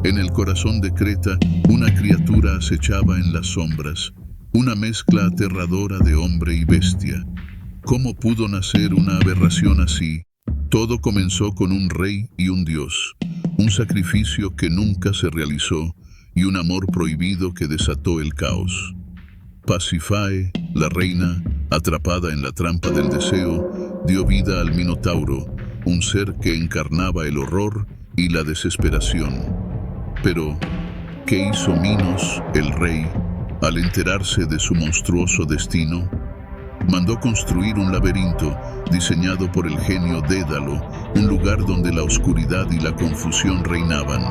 En el corazón de Creta, una criatura acechaba en las sombras, una mezcla aterradora de hombre y bestia. ¿Cómo pudo nacer una aberración así? Todo comenzó con un rey y un dios, un sacrificio que nunca se realizó y un amor prohibido que desató el caos. Pasífae, la reina, atrapada en la trampa del deseo, dio vida al Minotauro, un ser que encarnaba el horror y la desesperación. Pero, ¿qué hizo Minos, el rey, al enterarse de su monstruoso destino? Mandó construir un laberinto diseñado por el genio Dédalo, un lugar donde la oscuridad y la confusión reinaban.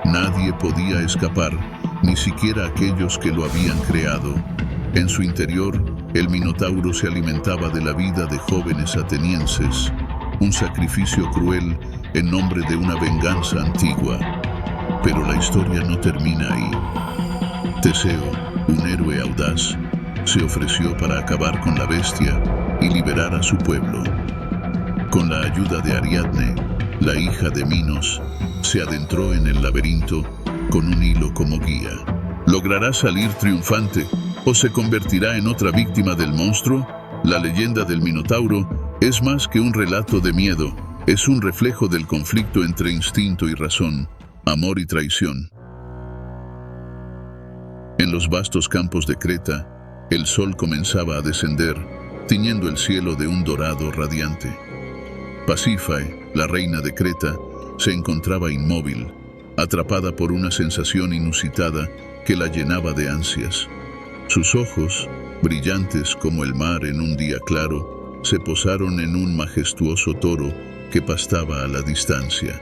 Nadie podía escapar, ni siquiera aquellos que lo habían creado. En su interior, el Minotauro se alimentaba de la vida de jóvenes atenienses, un sacrificio cruel en nombre de una venganza antigua. Pero la historia no termina ahí. Teseo, un héroe audaz, se ofreció para acabar con la bestia y liberar a su pueblo. Con la ayuda de Ariadne, la hija de Minos, se adentró en el laberinto con un hilo como guía. ¿Logrará salir triunfante o se convertirá en otra víctima del monstruo? La leyenda del Minotauro es más que un relato de miedo, es un reflejo del conflicto entre instinto y razón, amor y traición. En los vastos campos de Creta, el sol comenzaba a descender, tiñendo el cielo de un dorado radiante. Pasífae, la reina de Creta, se encontraba inmóvil, atrapada por una sensación inusitada que la llenaba de ansias. Sus ojos, brillantes como el mar en un día claro, se posaron en un majestuoso toro que pastaba a la distancia.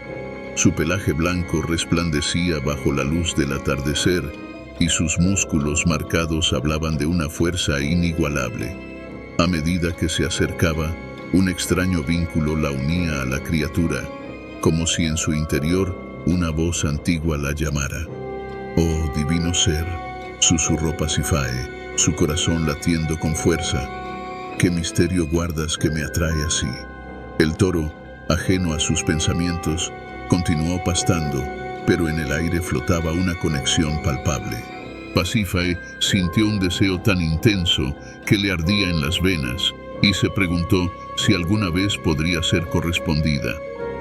Su pelaje blanco resplandecía bajo la luz del atardecer y sus músculos marcados hablaban de una fuerza inigualable. A medida que se acercaba, un extraño vínculo la unía a la criatura, como si en su interior una voz antigua la llamara. «Oh, divino ser», susurró Pasífae, su corazón latiendo con fuerza. «¿Qué misterio guardas que me atrae así?» El toro, ajeno a sus pensamientos, continuó pastando, pero en el aire flotaba una conexión palpable. Pasífae sintió un deseo tan intenso que le ardía en las venas y se preguntó si alguna vez podría ser correspondida.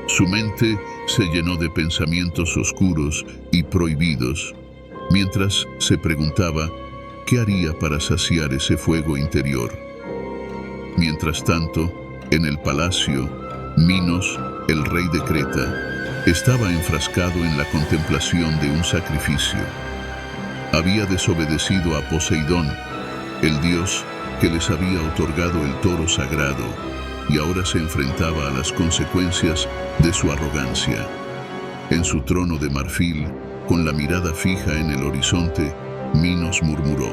Su mente se llenó de pensamientos oscuros y prohibidos, mientras se preguntaba qué haría para saciar ese fuego interior. Mientras tanto, en el palacio, Minos, el rey de Creta, estaba enfrascado en la contemplación de un sacrificio. Había desobedecido a Poseidón, el dios que les había otorgado el toro sagrado, y ahora se enfrentaba a las consecuencias de su arrogancia. En su trono de marfil, con la mirada fija en el horizonte, Minos murmuró: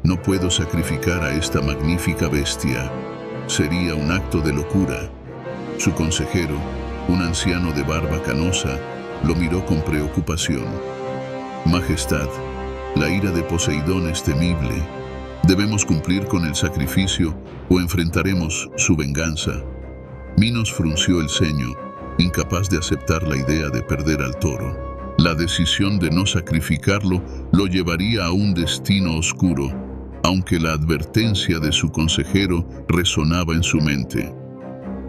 «No puedo sacrificar a esta magnífica bestia. Sería un acto de locura». Su consejero, un anciano de barba canosa, lo miró con preocupación. «Majestad, la ira de Poseidón es temible. Debemos cumplir con el sacrificio o enfrentaremos su venganza». Minos frunció el ceño, incapaz de aceptar la idea de perder al toro. La decisión de no sacrificarlo lo llevaría a un destino oscuro, aunque la advertencia de su consejero resonaba en su mente.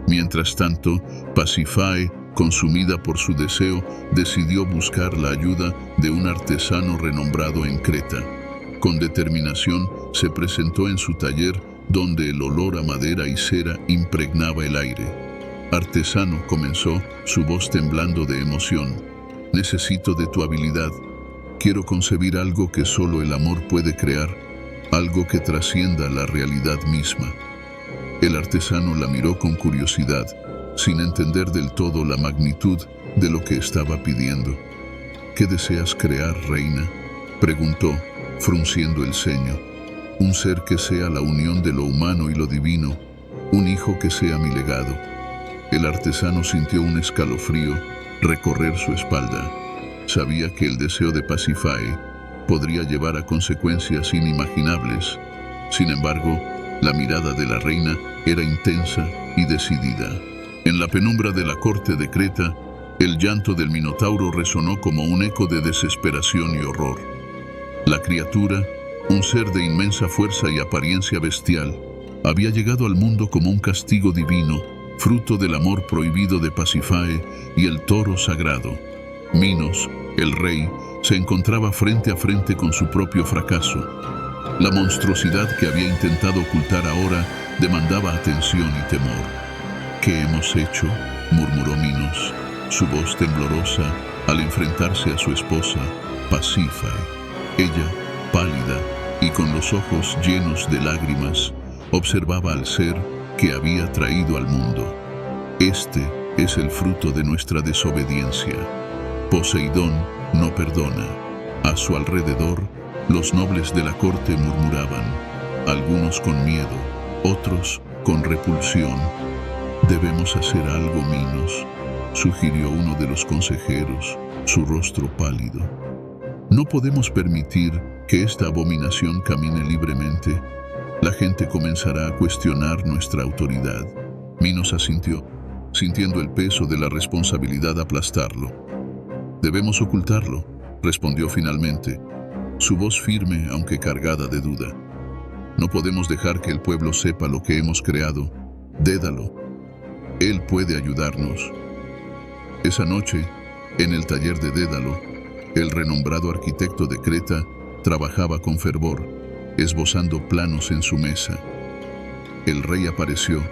Mientras tanto, Pasífae, consumida por su deseo, decidió buscar la ayuda de un artesano renombrado en Creta. Con determinación, se presentó en su taller, donde el olor a madera y cera impregnaba el aire. «Artesano», comenzó, su voz temblando de emoción, «necesito de tu habilidad. Quiero concebir algo que solo el amor puede crear, algo que trascienda la realidad misma». El artesano la miró con curiosidad, sin entender del todo la magnitud de lo que estaba pidiendo. «¿Qué deseas crear, reina?», preguntó, frunciendo el ceño. «Un ser que sea la unión de lo humano y lo divino, un hijo que sea mi legado». El artesano sintió un escalofrío recorrer su espalda. Sabía que el deseo de Pasífae podría llevar a consecuencias inimaginables. Sin embargo, la mirada de la reina era intensa y decidida. En la penumbra de la corte de Creta, El llanto del Minotauro resonó como un eco de desesperación y horror. La criatura, un ser de inmensa fuerza y apariencia bestial, había llegado al mundo como un castigo divino, fruto del amor prohibido de Pasífae y el toro sagrado. Minos, el rey, se encontraba frente a frente con su propio fracaso. La monstruosidad que había intentado ocultar ahora demandaba atención y temor. ¿Qué hemos hecho?, murmuró Minos, su voz temblorosa al enfrentarse a su esposa, Pasífae. Ella, pálida y con los ojos llenos de lágrimas, observaba al ser que había traído al mundo. Este es el fruto de nuestra desobediencia. Poseidón no perdona. A su alrededor, los nobles de la corte murmuraban, algunos con miedo, otros con repulsión. «Debemos hacer algo, Minos», sugirió uno de los consejeros, su rostro pálido. «No podemos permitir que esta abominación camine libremente. La gente comenzará a cuestionar nuestra autoridad». Minos asintió, sintiendo el peso de la responsabilidad aplastarlo. «Debemos ocultarlo», respondió finalmente, su voz firme aunque cargada de duda. «No podemos dejar que el pueblo sepa lo que hemos creado. Dédalo. Él puede ayudarnos». Esa noche, en el taller de Dédalo, el renombrado arquitecto de Creta trabajaba con fervor, esbozando planos en su mesa. El rey apareció,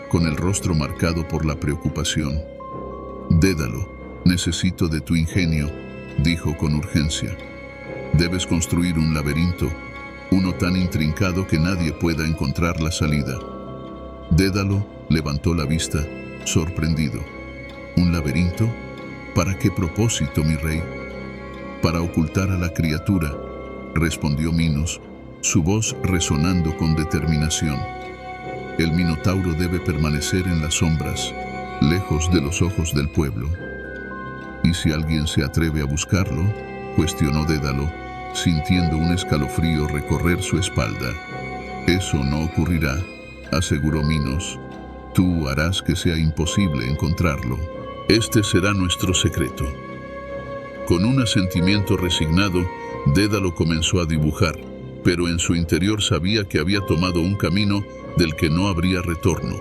con el rostro marcado por la preocupación. «Dédalo, necesito de tu ingenio», dijo con urgencia. «Debes construir un laberinto, uno tan intrincado que nadie pueda encontrar la salida». Dédalo levantó la vista, sorprendido. «¿Un laberinto? ¿Para qué propósito, mi rey?» «Para ocultar a la criatura», respondió Minos, su voz resonando con determinación. «El Minotauro debe permanecer en las sombras, lejos de los ojos del pueblo». «¿Y si alguien se atreve a buscarlo?», cuestionó Dédalo, sintiendo un escalofrío recorrer su espalda. «Eso no ocurrirá», aseguró Minos. «Tú harás que sea imposible encontrarlo. Este será nuestro secreto». Con un asentimiento resignado, Dédalo comenzó a dibujar, pero en su interior sabía que había tomado un camino del que no habría retorno.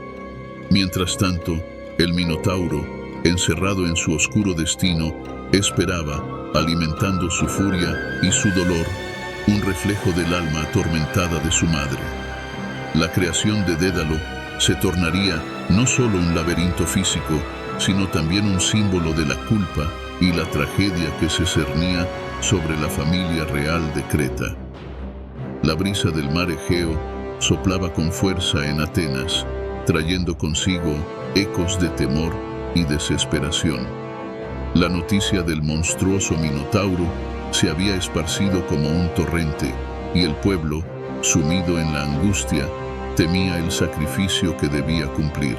Mientras tanto, el Minotauro, encerrado en su oscuro destino, esperaba, alimentando su furia y su dolor, un reflejo del alma atormentada de su madre. La creación de Dédalo se tornaría no solo un laberinto físico, sino también un símbolo de la culpa y la tragedia que se cernía sobre la familia real de Creta. La brisa del mar Egeo soplaba con fuerza en Atenas, trayendo consigo ecos de temor y desesperación. La noticia del monstruoso Minotauro se había esparcido como un torrente, y el pueblo, sumido en la angustia, temía el sacrificio que debía cumplir.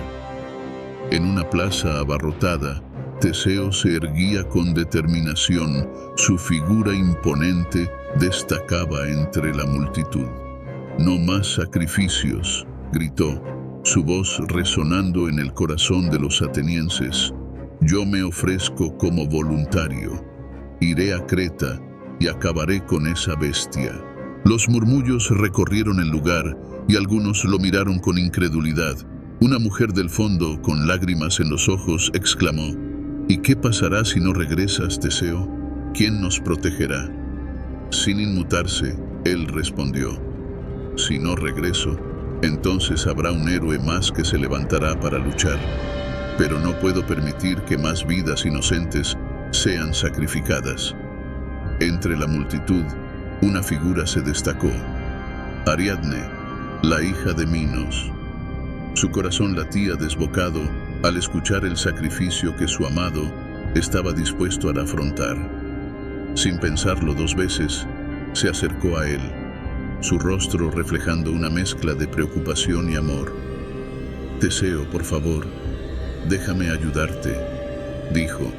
En una plaza abarrotada, Teseo se erguía con determinación, su figura imponente destacaba entre la multitud. «No más sacrificios», gritó, su voz resonando en el corazón de los atenienses. «Yo me ofrezco como voluntario. Iré a Creta y acabaré con esa bestia». Los murmullos recorrieron el lugar y algunos lo miraron con incredulidad. Una mujer del fondo, con lágrimas en los ojos, exclamó: «¿Y qué pasará si no regresas, Teseo? ¿Quién nos protegerá?». Sin inmutarse, él respondió: «Si no regreso, entonces habrá un héroe más que se levantará para luchar. Pero no puedo permitir que más vidas inocentes sean sacrificadas». Entre la multitud, una figura se destacó: Ariadne, la hija de Minos. Su corazón latía desbocado al escuchar el sacrificio que su amado estaba dispuesto a afrontar. Sin pensarlo dos veces, se acercó a él, su rostro reflejando una mezcla de preocupación y amor. «Teseo, por favor, déjame ayudarte», dijo,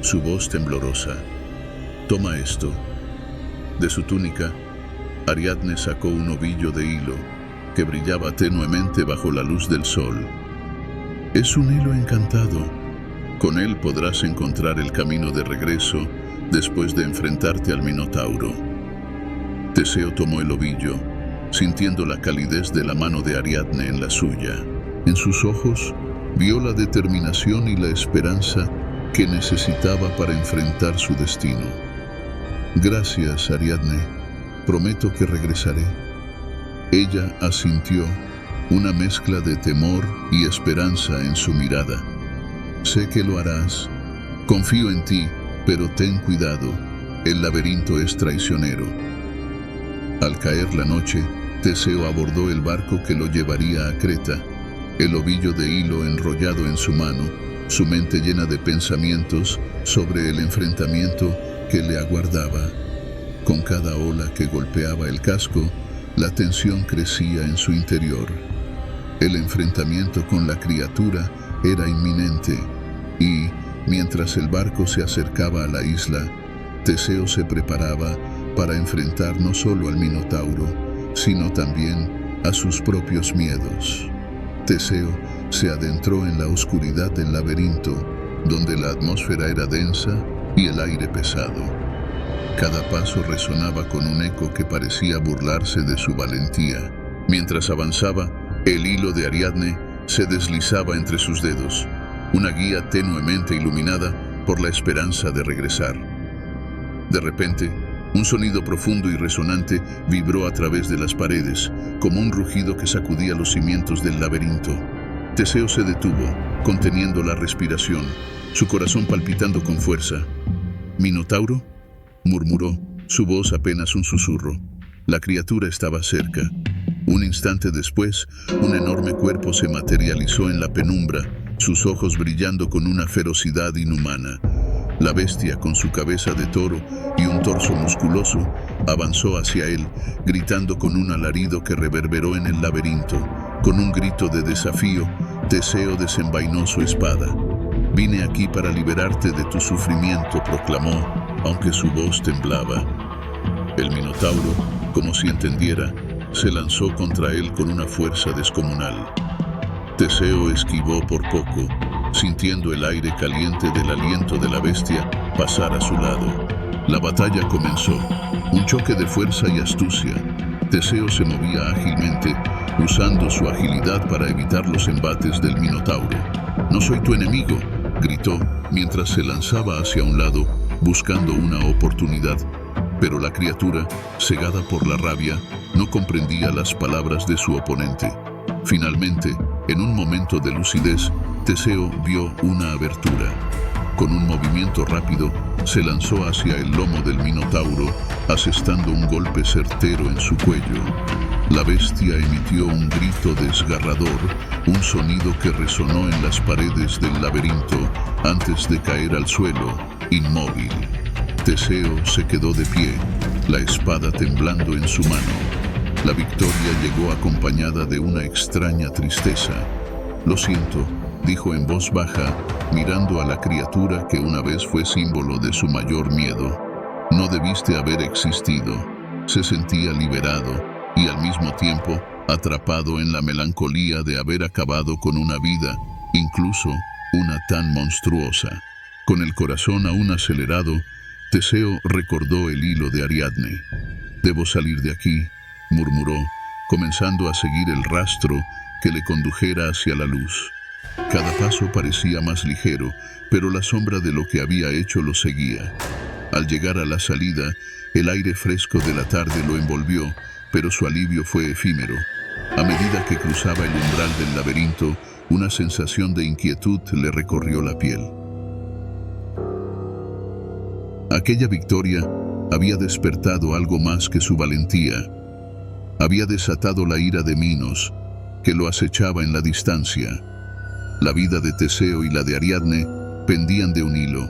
su voz temblorosa. «Toma esto». De su túnica, Ariadne sacó un ovillo de hilo que brillaba tenuemente bajo la luz del sol. «Es un hilo encantado», Con él podrás encontrar el camino de regreso después de enfrentarte al Minotauro. Teseo tomó el ovillo, sintiendo la calidez de la mano de Ariadne en la suya. En sus ojos vio la determinación y la esperanza que necesitaba para enfrentar su destino. Gracias, Ariadne. Prometo que regresaré. Ella asintió, una mezcla de temor y esperanza en su mirada. Sé que lo harás. Confío en ti, pero ten cuidado. El laberinto es traicionero. Al caer la noche, Teseo abordó el barco que lo llevaría a Creta, el ovillo de hilo enrollado en su mano, su mente llena de pensamientos sobre el enfrentamiento que le aguardaba. Con cada ola que golpeaba el casco, la tensión crecía en su interior. El enfrentamiento con la criatura era inminente y, mientras el barco se acercaba a la isla, Teseo se preparaba para enfrentar no solo al Minotauro, sino también a sus propios miedos. Teseo se adentró en la oscuridad del laberinto, donde la atmósfera era densa y el aire pesado. Cada paso resonaba con un eco que parecía burlarse de su valentía. Mientras avanzaba, el hilo de Ariadne se deslizaba entre sus dedos, una guía tenuemente iluminada por la esperanza de regresar. De repente, un sonido profundo y resonante vibró a través de las paredes, como un rugido que sacudía los cimientos del laberinto. Teseo se detuvo, conteniendo la respiración, su corazón palpitando con fuerza. ¿Minotauro?, murmuró, su voz apenas un susurro. La criatura estaba cerca. Un instante después, un enorme cuerpo se materializó en la penumbra, sus ojos brillando con una ferocidad inhumana. La bestia, con su cabeza de toro y un torso musculoso, avanzó hacia él, gritando con un alarido que reverberó en el laberinto. Con un grito de desafío, Teseo desenvainó su espada. «Vine aquí para liberarte de tu sufrimiento», proclamó, aunque su voz temblaba. El Minotauro, como si entendiera, se lanzó contra él con una fuerza descomunal. Teseo esquivó por poco, sintiendo el aire caliente del aliento de la bestia pasar a su lado. La batalla comenzó, un choque de fuerza y astucia. Teseo se movía ágilmente, usando su agilidad para evitar los embates del Minotauro. «No soy tu enemigo», gritó, mientras se lanzaba hacia un lado, buscando una oportunidad. Pero la criatura, cegada por la rabia, no comprendía las palabras de su oponente. Finalmente, en un momento de lucidez, Teseo vio una abertura. Con un movimiento rápido, se lanzó hacia el lomo del Minotauro, asestando un golpe certero en su cuello. La bestia emitió un grito desgarrador, un sonido que resonó en las paredes del laberinto antes de caer al suelo, inmóvil. Teseo se quedó de pie, la espada temblando en su mano. La victoria llegó acompañada de una extraña tristeza. «Lo siento», dijo en voz baja, mirando a la criatura que una vez fue símbolo de su mayor miedo. «No debiste haber existido». Se sentía liberado y al mismo tiempo atrapado en la melancolía de haber acabado con una vida, incluso una tan monstruosa. Con el corazón aún acelerado, Teseo recordó el hilo de Ariadne. «Debo salir de aquí», murmuró, comenzando a seguir el rastro que le condujera hacia la luz. Cada paso parecía más ligero, pero la sombra de lo que había hecho lo seguía. Al llegar a la salida, el aire fresco de la tarde lo envolvió, pero su alivio fue efímero. A medida que cruzaba el umbral del laberinto, una sensación de inquietud le recorrió la piel. Aquella victoria había despertado algo más que su valentía. Había desatado la ira de Minos, que lo acechaba en la distancia. La vida de Teseo y la de Ariadne pendían de un hilo,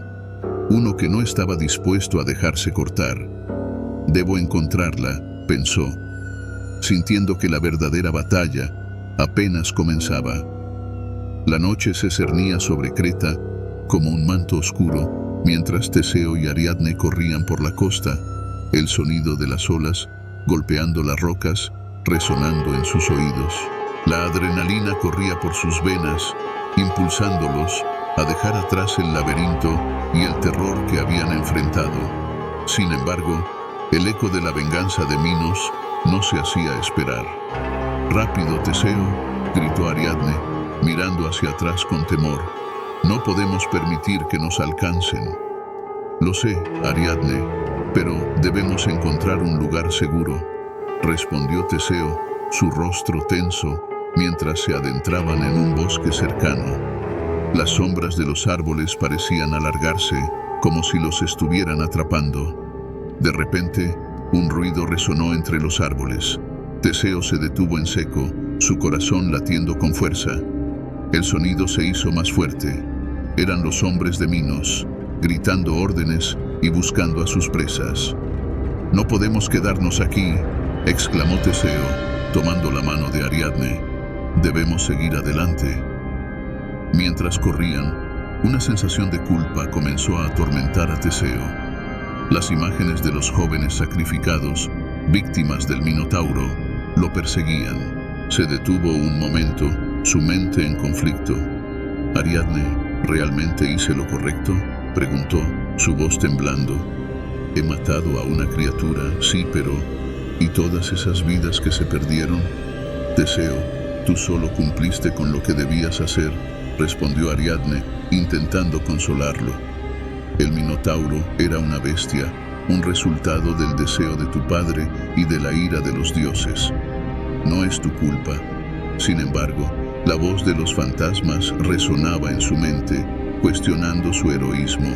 uno que no estaba dispuesto a dejarse cortar. «Debo encontrarla», pensó, sintiendo que la verdadera batalla apenas comenzaba. La noche se cernía sobre Creta como un manto oscuro, mientras Teseo y Ariadne corrían por la costa, el sonido de las olas golpeando las rocas resonando en sus oídos. La adrenalina corría por sus venas, impulsándolos a dejar atrás el laberinto y el terror que habían enfrentado. Sin embargo, el eco de la venganza de Minos no se hacía esperar. «Rápido, Teseo», gritó Ariadne, mirando hacia atrás con temor. «No podemos permitir que nos alcancen». «Lo sé, Ariadne, pero debemos encontrar un lugar seguro», respondió Teseo, su rostro tenso, mientras se adentraban en un bosque cercano. Las sombras de los árboles parecían alargarse, como si los estuvieran atrapando. De repente, un ruido resonó entre los árboles. Teseo se detuvo en seco, su corazón latiendo con fuerza. El sonido se hizo más fuerte. Eran los hombres de Minos, gritando órdenes y buscando a sus presas. «No podemos quedarnos aquí», exclamó Teseo, tomando la mano de Ariadne. «Debemos seguir adelante». Mientras corrían, una sensación de culpa comenzó a atormentar a Teseo. Las imágenes de los jóvenes sacrificados, víctimas del Minotauro, lo perseguían. Se detuvo un momento, su mente en conflicto. «Ariadne, ¿realmente hice lo correcto?», preguntó, su voz temblando. «He matado a una criatura, sí, pero ¿y todas esas vidas que se perdieron?». «Teseo, tú solo cumpliste con lo que debías hacer», respondió Ariadne, intentando consolarlo. «El Minotauro era una bestia, un resultado del deseo de tu padre y de la ira de los dioses. No es tu culpa». Sin embargo, la voz de los fantasmas resonaba en su mente, cuestionando su heroísmo.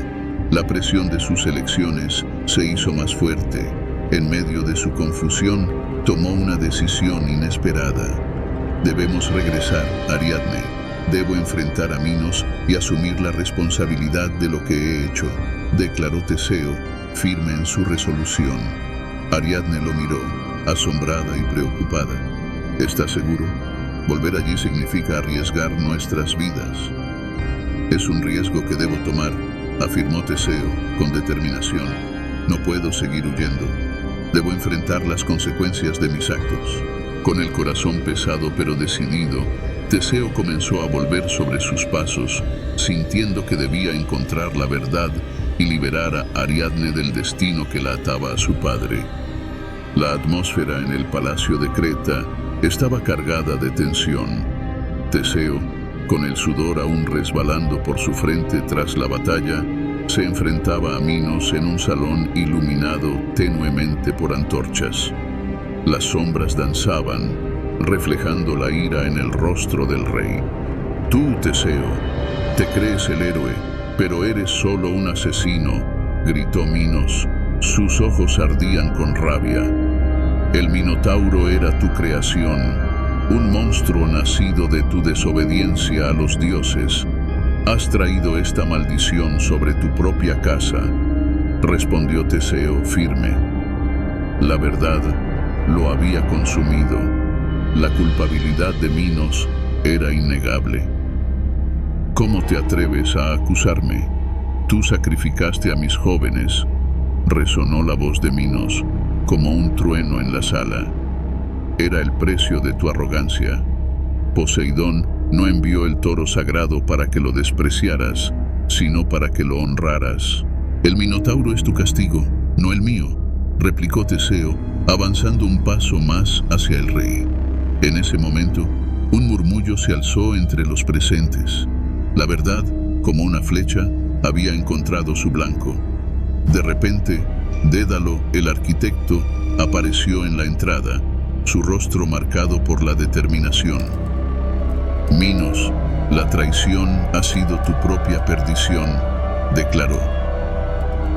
La presión de sus elecciones se hizo más fuerte. En medio de su confusión, tomó una decisión inesperada. «Debemos regresar, Ariadne. Debo enfrentar a Minos y asumir la responsabilidad de lo que he hecho», declaró Teseo, firme en su resolución. Ariadne lo miró, asombrada y preocupada. «¿Estás seguro? Volver allí significa arriesgar nuestras vidas». «Es un riesgo que debo tomar», afirmó Teseo, con determinación. «No puedo seguir huyendo. Debo enfrentar las consecuencias de mis actos». Con el corazón pesado pero decidido, Teseo comenzó a volver sobre sus pasos, sintiendo que debía encontrar la verdad y liberar a Ariadne del destino que la ataba a su padre. La atmósfera en el palacio de Creta estaba cargada de tensión. Teseo, con el sudor aún resbalando por su frente tras la batalla, se enfrentaba a Minos en un salón iluminado tenuemente por antorchas. Las sombras danzaban, reflejando la ira en el rostro del rey. «Tú, Teseo, te crees el héroe, pero eres solo un asesino», gritó Minos. Sus ojos ardían con rabia. «El Minotauro era tu creación, un monstruo nacido de tu desobediencia a los dioses. Has traído esta maldición sobre tu propia casa», respondió Teseo firme. La verdad lo había consumido. La culpabilidad de Minos era innegable. «¿Cómo te atreves a acusarme? Tú sacrificaste a mis jóvenes», resonó la voz de Minos, como un trueno en la sala. «Era el precio de tu arrogancia. Poseidón no envió el toro sagrado para que lo despreciaras, sino para que lo honraras». «El Minotauro es tu castigo, no el mío», replicó Teseo, avanzando un paso más hacia el rey. En ese momento, un murmullo se alzó entre los presentes. La verdad, como una flecha, había encontrado su blanco. De repente, Dédalo, el arquitecto, apareció en la entrada, su rostro marcado por la determinación. «Minos, la traición ha sido tu propia perdición», declaró.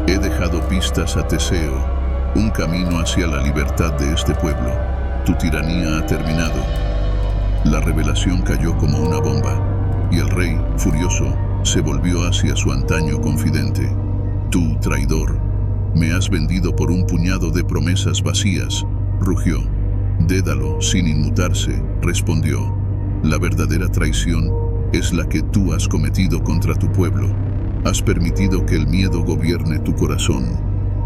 «He dejado pistas a Teseo, un camino hacia la libertad de este pueblo. Tu tiranía ha terminado». La revelación cayó como una bomba, y el rey, furioso, se volvió hacia su antaño confidente. «Tú, traidor, me has vendido por un puñado de promesas vacías», rugió. Dédalo, sin inmutarse, respondió. «La verdadera traición es la que tú has cometido contra tu pueblo. Has permitido que el miedo gobierne tu corazón».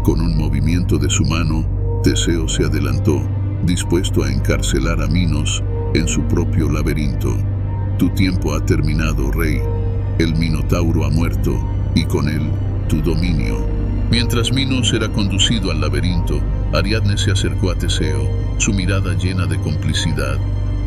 Con un movimiento de su mano, Teseo se adelantó, dispuesto a encarcelar a Minos en su propio laberinto. «Tu tiempo ha terminado, rey. El Minotauro ha muerto, y con él, tu dominio. Mientras Minos era conducido al laberinto, Ariadne se acercó a Teseo, su mirada llena de complicidad.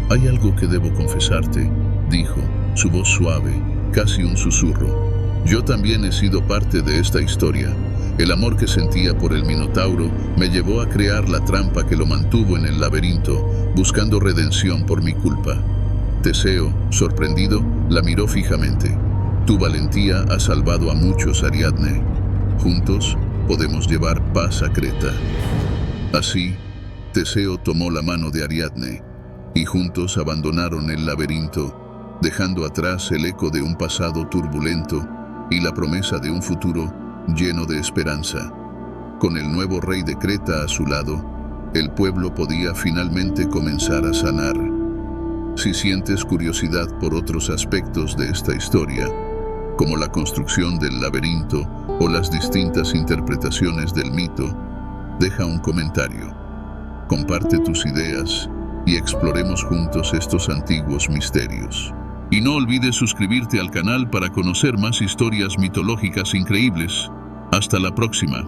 «Hay algo que debo confesarte», dijo, su voz suave, casi un susurro. «Yo también he sido parte de esta historia. El amor que sentía por el Minotauro me llevó a crear la trampa que lo mantuvo en el laberinto, buscando redención por mi culpa». Teseo, sorprendido, la miró fijamente. «Tu valentía ha salvado a muchos, Ariadne. Juntos podemos llevar paz a Creta». Así, Teseo tomó la mano de Ariadne, y juntos abandonaron el laberinto, dejando atrás el eco de un pasado turbulento y la promesa de un futuro lleno de esperanza. Con el nuevo rey de Creta a su lado, el pueblo podía finalmente comenzar a sanar. Si sientes curiosidad por otros aspectos de esta historia, como la construcción del laberinto o las distintas interpretaciones del mito, deja un comentario. Comparte tus ideas y exploremos juntos estos antiguos misterios. Y no olvides suscribirte al canal para conocer más historias mitológicas increíbles. Hasta la próxima.